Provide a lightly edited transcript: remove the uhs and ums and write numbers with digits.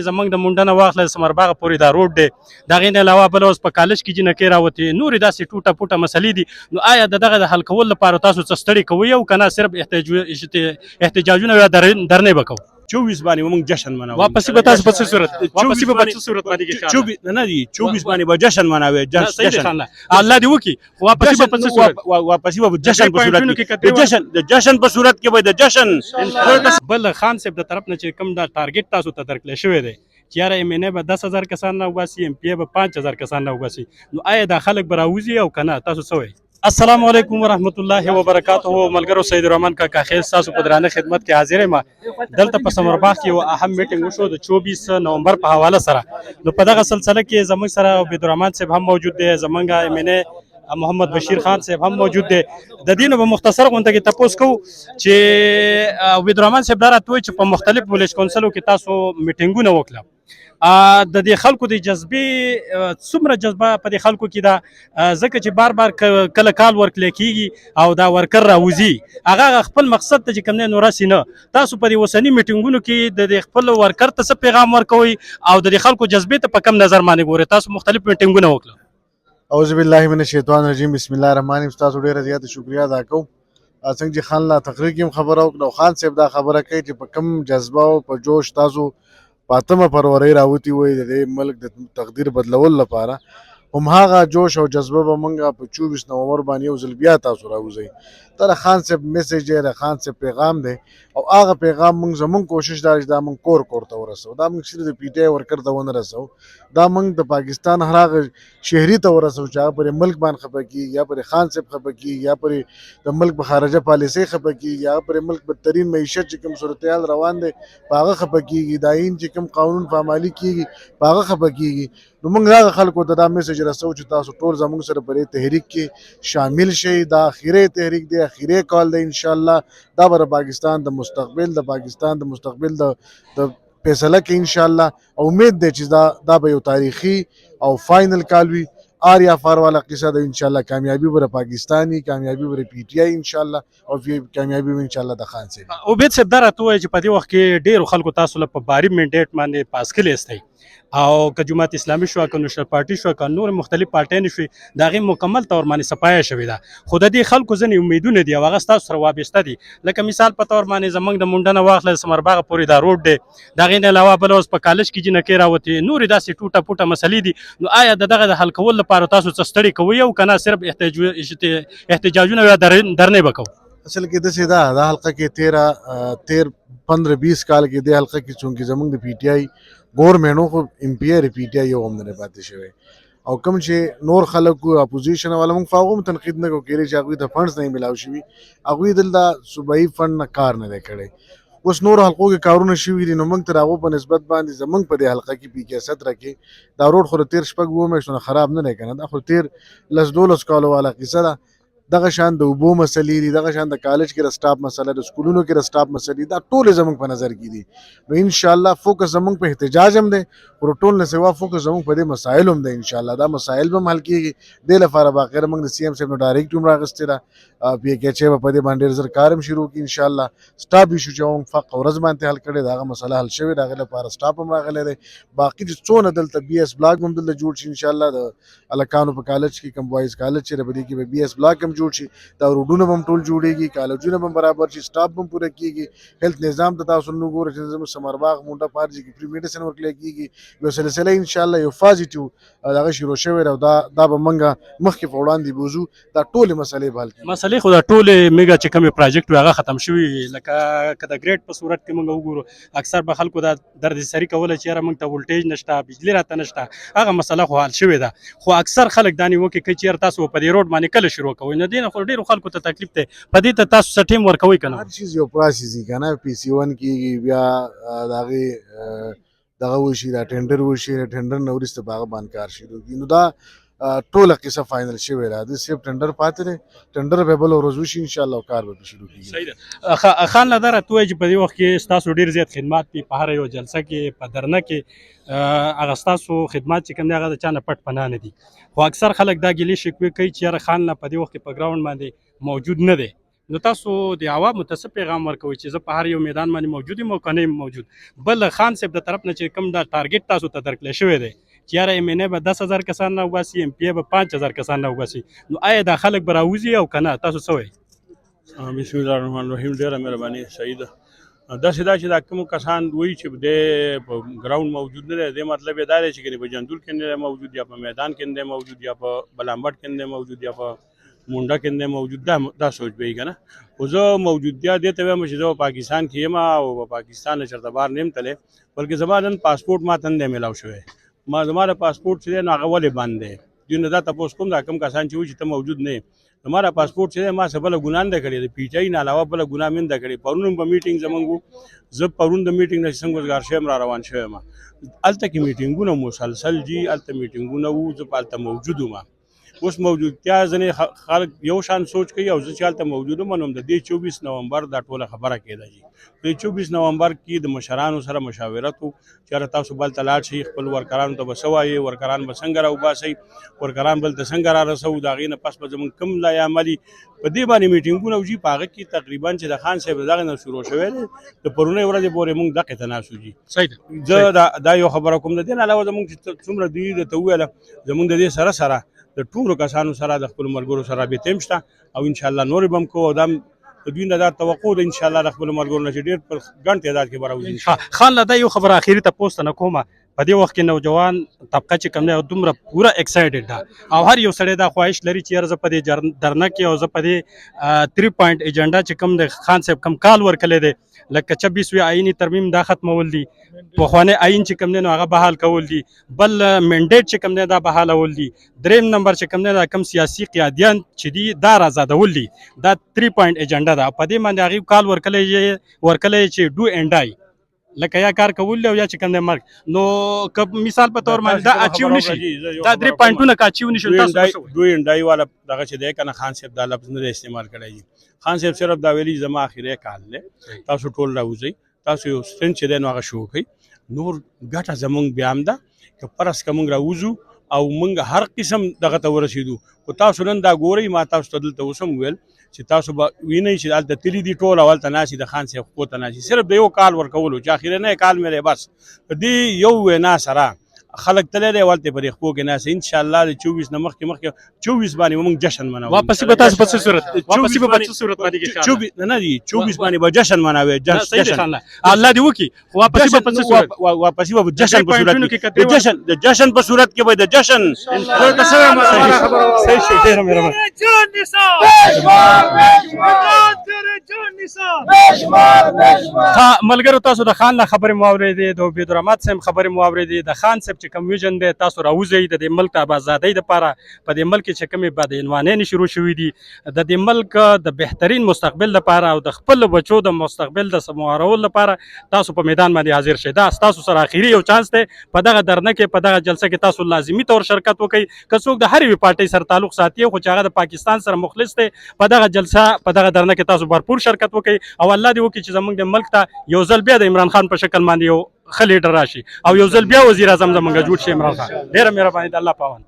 زمونږ د منډه نه واخله سمرباغ پورې دا روډ دی د هغې نه علاوه بله اوس په کالج کې جنکۍ راوتې نورې داسې ټوټه پوټه مسلې دي نو آیا د دغه د حل کولو لپاره تاسو څه ستړي کوئ او که نه صرف احتجاجونه یا درنې به کوو 24 باندې موږ جشن مناوو واپسې به تاسو په څه صورت واپسې به په څه صورت باندې کې 24 نه دي 24 باندې به جشن مناوي جشن الله دې وکړي خو واپسې به په څه صورت واپسې به جشن په صورت کې د جشن په صورت کې به د جشن بل خان صاحب د طرف نه چې کوم دا ټارګټ تاسو ته درکړل شوی دی چې یاره ایم ان ای به 10,000 کسان نه وباسي ایم پی ای به 5,000 کسان نه وباسي نو آیا دا خلک به راوځي او که نه تاسو څه وایي السلام علیکم ورحمت الله وبرکاته ملګرو سید الرحمن کاکا خیل تاسو په درانه خدمت کې حاضر یم دلته په سمرباغ کې یو اهم میټینګ وشو د 24 نومبر په حواله سره نو په دغه سلسله کې زموږ سره عبدالرحمن صاحب هم موجود دی زمونږ ایم ان ای محمد بشیر خان صاحب هم موجود دی د دې نو به مختصر غونډه کې تپوس کوو چې عبدالرحمن صاحب دا راته وایي چې په مختلف ویلیج کونسلو کې تاسو میټینګونه وکړه د دې خلکو د جذبې څومره جذبه په دې خلکو کې ده ځکه چې بار بار کله کال ورکړل کېږي او دا ورکر راوځي هغه خپل مقصد ته چې کوم دی نو راسي نه تاسو په دې اوسني میټینګونو کې د خپل ورکر ته څه پیغام ورکوئ او د دې خلکو جذبې ته په کم نظر باندې ګورئ تاسو مختلف میټینګونه وکړل اعوذ بالله من الشیطان الرجیم بسم الله الرحمن الرحیم تاسو ډیره زیاته شکریا ادا کوم څنګه چې خان لا تقریر کې خبره وکړو خان صاحب دا خبره کوي چې په کم جذبه او په جوش تاسو پاتمه فروری راوتی وي د ملک د تقدیر بدلول لپاره هماغه جوش او جذبه به موږ په 24 نومبر باندې یو ځل بیا تاسو راوځي تر خان صاحب میسج دی خان صاحب پیغام دی او هغه پیغام موږ زمون کوشش دا موږ کور ته ورسو دا موږ صرف د پی ټی آی ورکر ته ونه رسو دا موږ د پاکستان هر هغه شهري ته ورسو چې پر ملک باندې خپکی یا پر خان صاحب خپکی یا پر د ملک په خارجه پالیسي خپکی یا پر ملک بدترین معیشت چې کوم صورتحال روان دي هغه خپکی داین چې کوم قانون فعالي کیږي هغه خپکی نو موږ هغه خلکو ته دا میسج رسو چې تاسو ټول زموږ سره په تحریک کې شامل شئ دا اخیری تحریک دی اخیری کال دی ان شاء الله دا بر پاکستان د مستقبل د فیصله کې ان شاء الله امید دی چې دا به یو تاریخي او فائنل کال وي آریا فار والا قصه ده ان شاء الله کامیابی بر پاکستانی کامیابی بر پی ټی آی ان شاء الله او کامیابی ان شاء الله د خان صاحب عبید صاحب دا راته وایي چې په دې وخت کې ډېرو خلکو تاسو له په باري منډیټ باندې پاس کړی استئ او که جماعت اسلامي شو که نشر پارټي شو که نور مختلف پارټیان شوي د هغې مکمل طور باندې صفایه شوې ده خو د دې خلکو ځینې امیدونه دي او هغه ستاسو سره وابسته دي لکه مثال په طور باندې زموږ د منډه نه واخله سمرباغ پورې دا روډ دی د هغې نه علاوه بله اوس په کالج کې جنکۍ راوتې نورې داسې ټوټه پوټه مسلې دي نو آیا د دغه د حل کولو لپاره تاسو څه ستړي کوئ او که نه صرف احتجاجونه یا درنې به کوو اصل کې داسې ده دا حلقه کې 15-20 کال کې د حلقه کې چونکې زموږ د پی ټی آی ګورمنټ خو ام پی آی پی ټی آی یو هم نه پاتې شوی او کوم چې نور خلکو اپوزیشن والا موږ فاغوم تنقید نه کوو کېږي چې هغوی ته فنډز نه ملاو شوي هغوی دلته صوبایي فنډ نه کار نه دی کړی اوس نور حلقو کې کارونه شوي دي نو موږ تر هغو په نسبت باندې زموږ په دې حلقه کې پی کې 17 کې دا روډ خو د 13 میاشتو نه خراب نه دی که نه دا خو 13 کالو والا قصه ده دغه شان د اوبو مسلې دي دغه شان د کالج کې د سټاف مسله د سکولونو کې د سټاف مسلې دا ټول زموږ په نظر کې دي نو ان شاء الله فوکس زموږ په احتجاج هم دی او ټول نه سوا فوکس زموږ په دې مسایل هم دی ان شاء الله دا مسایل به حل کیږي د لپاره باقاعده موږ د سی ام صاحب نو ډایرکټ هم راغستې ده پی کې چې په دې باندې زر کارم شروع کی ان شاء الله سټاف ایشو چې هم فق ورځ باندې حل کړي دا مسله حل شوی دا غل لپاره سټاف هم راغلی دی باقي چې څونه دلته بي اس بلاک هم دلته جوړ شي ان شاء الله د الکانو په کالج کې کم بوایز کالج چې په دې کې بي اس بلاک هم جوړ شي دا روډونه هم ټول جوړيږي کالجونه هم برابر شي سټاف هم پوره کیږي هیلث نظام ته تاسو نو ګورئ چې زموږ سمرباغ مونډه پارجي کې فری میډیسن ورکړل کیږي یو سلسله ان شاء الله یو پازیټیو دغه شروع شوی او دا به منګه مخکې په وړاندې بوزو دا ټول مسلې به حل کیږي مسلې خو دا ټول میګا چې کوم پروجیکټ هغه ختم شوی لکه کدا ګریډ په صورت کې موږ وګورو اکثر به خلکو دا درد سری کوله چې موږ ته ولټیج نشته بجلی راته نشته هغه مسله خو حل شوی ده خو اکثر خلک دانی وکي چې تاسو په دې روډ باندې کله شروع کوئ نو دین خو ډیرو خلکو ته تکلیف ده په دې ته تاسو سټیم ورکوي کنه هر چیز یو پروسس کنه پی سی 1 کیږي بیا دغه وشي دا ټینډر وشي ټینډر نو ورسته باغ باندې کار شروع کی نو دا ټوله قصه فائنل شوی را دي صرف ټینډر پاتې دی ټینډر به بل ورځ وشي ان شاء الله کار به شروع کیږي صحیح ده خان لدار ته چې په دې وخت کې تاسو ډیر زیات خدمات په هر یو جلسه کې په درنه کې هغه تاسو خدمات چې کوم دی هغه چانه پټ پناه نه دي خو اکثر خلک دا ګیلې شکوي کوي چې خان نه په دې وخت کې په ګراوند باندې موجود نه دی نو تاسو د عوامو ته څه پیغام ورکوئ چې زه په هر یو میدان باندې موجود یم او که نه یم موجود؟ بل خان صاحب د طرف نه چې کوم دا ټارګټ تاسو ته درکړی شوی دی چې یاره ایم ان ای به 10,000 کسان نه وباسي، ام پی ای به 5,000 کسان نه وباسي، نو آیا دا خلک به راوځي او که نه؟ تاسو څه وایئ؟ بسم الله الرحمن الرحیم. ډیره مهرباني سعید. داسې دا چې دا کوم کسان وایي چې د په ګراوند موجود نه دی، د مطلب یې دا دی چې په جندول کې نه موجود، یا په میدان کې نه موجود، یا په بلامبټ کې نه موجود، یا په مونډه کې نه موجود. دا سوچ به یې که نه. خو زه موجودتیا دې ته وایم چې زه په پاکستان کې یم او په پاکستان نه چېرته بهر نه یم تللی، بلکې زما نن پاسپورټ ما ته نه دی میلاو شوی. زما د پاسپورټ چې دی نو هغه ولې بند دی؟ دوی نه دا تپوس کوم دا کوم کسان چې وایي چې ته موجود نه یې. زما د پاسپورټ چې دی ما څه بله ګناه نه ده کړې، د پی ټي آی نه علاوه بله ګناه مې نه ده کړې. پرون هم په میټینګ زموږ و، زه پرون د میټینګ نه چې څنګه وزګار شوی یم را روان شوی یم. هلته کې میټینګونه مسلسل دي، هلته میټینګونه وو، زه په هلته موجود وم. اوس موجودتیا ځینې خلک یو شان سوچ کوي او زه چې هلته موجود وم نو د دې 24 نومبر دا ټوله خبره کېده چې د 24 نومبر کې د مشرانو سره مشاورت و چې یاره تاسو بل ته لاړ شئ، خپل ورکرانو ته به څه وایئ، ورکران به څنګه راوباسئ، ورکران بل ته څنګه را رسوو، د هغې نه پس به زموږ کوم لایې عملي په دې باندې میټینګونه وځي. په هغه کې تقریبا چې د خان صاحب د دغې نه شروع شوی دی د پرونۍ ورځې پورې موږ دقې ته ناست وو. صحیح زه دا یو خبره کوم. د دې نه علاوه زموږ چې څومره دوی درته وویله، زموږ د دې سره سره د ټولو کسانو سره د خپلو ملګرو سره رابطې هم شته او انشاءالله نورې به هم کوو. او دا د دوی نه دا توقع ده انشاءالله د خپلو ملګرو نه چې ډېر په ګڼ تعداد کې به راوځي. خان له دا یو خبره اخري تپوس ته نه کومه، په دې وخت کې نوجوان طبقه چې کوم دی دومره پوره ایکسایټډ ده او هر یو سړی دا خواهش لري چې یاره زه په دې درنه کې او زه په دې 3 پوینټ ایجنډا چې کوم دی خان صاحب کوم کال ورکړی دی، لکه 26 آئینی ترمیم دا ختمول دي، پخوانی آئین چې کوم دی نو هغه بحال کول دي، بل منډیټ چې کوم دی دا بحالول دي، دریم نمبر چې کوم دی دا کوم سیاسي قیادیان چې دي دا رازادول دي. دا 3 پوینټ ایجنډا ده. په دې باندې هغې کال ورکړی چې ډو اینډ ډای، لکه یا کار کول دی او یا چې کوم دی مرګ. نو که مثال په طور باندې دا اچیو نشي، دا 3 پوینټونه که اچیو نشي، تاسو ډو اینډ ډای والا دغه چې دی که نه خان صاحب دا لفظ نه دی استعمال کړی. خان صاحب صرف دا ویلي زما اخري کال دی، تاسو ټول راوځئ، تاسو یو سټرنټ چې دی نو هغه شو کوئ. نور ګټه زموږ بیا هم ده که پرس که موږ راوځو او موږ هر قسم دغه ته ورسېدو. خو تاسو نن دا ګورئ، ما تاسو ته دلته اوس هم ویل چې تاسو به وینئ چې هلته تللي دي ټول او هلته ناست د خان صاحب خپو ته ناست، صرف د یو کال ورکولو چې اخرنی کال مې دی. بس په دې یو وینا سره خلک تللی دی هلته په دې خپو کې ناست. انشاءالله د 24 نه مخکې 24 باندې به موږ جشن منوو. واپسې به تاسو په څه صورت باندې نه دي 24 باندې به جشن منوي. جشن الله دې وکړي، خو واپسې به په څه صورت؟ واپسې به جشن په صورت کې د جشن په صورت کې به د جشن صحیح شي. ډېره مهرباني. ملګرو تاسو د خان له خبرې مو اورېدې، د عبیدالرحمن صاحب خبرې مو اورېدې، د خان صاحب چې کوم ویژن دی تاسو راوځئ د دې ملک د آزادۍ دپاره. په دې ملک کې چې کومې بدعنوانۍ شروع شوي دي، د دې ملک د بهترین مستقبل لپاره او د خپل بچو د مستقبل د سموارولو لپاره تاسو په میدان باندې حاضر شئ. دا ستاسو سره اخري یو چانس دی. په دغه درنه کې په دغه جلسه کې تاسو لازمي طور شرکت وکړئ. که څوک د هرې پارټۍ سره تعلق ساتي خو چې هغه د پاکستان سره مخلص دی، په دغه جلسه په دغه درنه کې تاسو بھرپور شرکت وکړئ او الله دې وکړي چې زموږ د ملک ته یو ځل بیا د عمران خان په شکل باندې یو ښه لیډر راشي او یو ځل بیا وزیر اعظم زموږ جوړ شي عمران خان. ډېره مهرباني د الله پاوند.